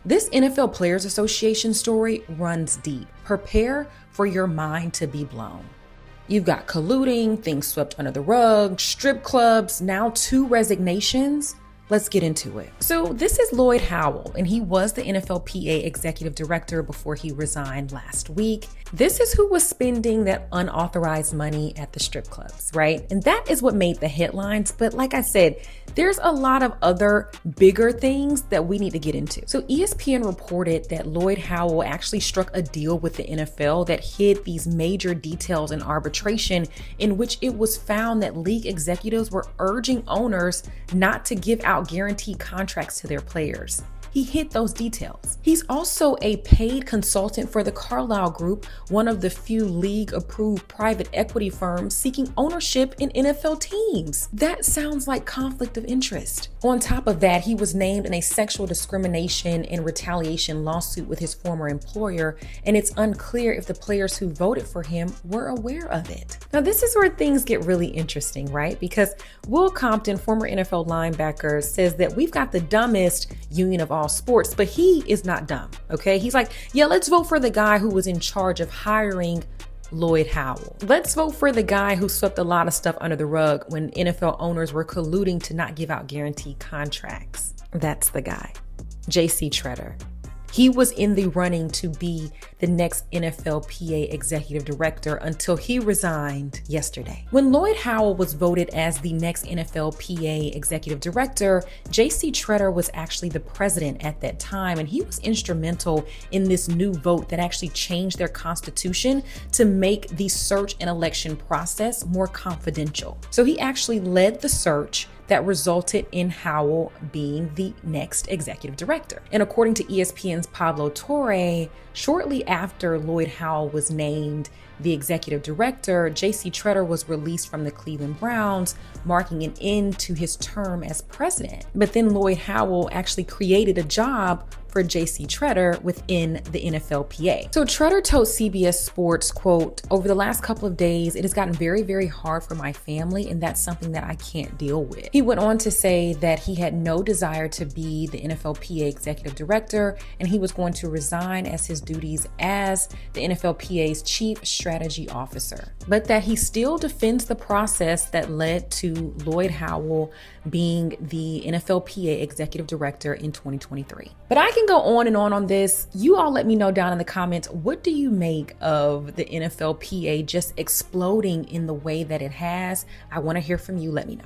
This NFL Players Association story runs deep. Prepare for your mind to be blown. You've got colluding, things swept under the rug, strip clubs, now 2 resignations. Let's get into it. So this is Lloyd Howell, and he was the NFLPA executive director before he resigned last week. This is who was spending that unauthorized money at the strip clubs, right? And that is what made the headlines. But like I said, there's a lot of other bigger things that we need to get into. So ESPN reported that Lloyd Howell actually struck a deal with the NFL that hid these major details in arbitration, in which it was found that league executives were urging owners not to give out guaranteed contracts to their players. He hid those details. He's also a paid consultant for the Carlyle Group, one of the few league-approved private equity firms seeking ownership in NFL teams. That sounds like conflict of interest. On top of that, he was named in a sexual discrimination and retaliation lawsuit with his former employer, and it's unclear if the players who voted for him were aware of it. Now, this is where things get really interesting, right? Because Will Compton, former NFL linebacker, says that we've got the dumbest union of all sports, but he is not dumb, okay? He's like, yeah, let's vote for the guy who was in charge of hiring Lloyd Howell. Let's vote for the guy who swept a lot of stuff under the rug when NFL owners were colluding to not give out guaranteed contracts. That's the guy, JC Tredder. He was in the running to be the next NFLPA executive director until he resigned yesterday. When Lloyd Howell was voted as the next NFLPA executive director, JC Tredder was actually the president at that time, and he was instrumental in this new vote that actually changed their constitution to make the search and election process more confidential. So he actually led the search that resulted in Howell being the next executive director. And according to ESPN's Pablo Torre, shortly after Lloyd Howell was named the executive director, JC Tredder was released from the Cleveland Browns, marking an end to his term as president. But then Lloyd Howell actually created a job for JC Tredder within the NFLPA. So Tredder told CBS Sports, quote, "Over the last couple of days, it has gotten very, very hard for my family, and that's something that I can't deal with." He went on to say that he had no desire to be the NFLPA executive director, and he was going to resign as his duties as the NFLPA's chief strategy officer, but that he still defends the process that led to Lloyd Howell being the NFLPA executive director in 2023. But I can go on and on this. You all let me know down in the comments, what do you make of the NFLPA just exploding in the way that it has? I want to hear from you. Let me know.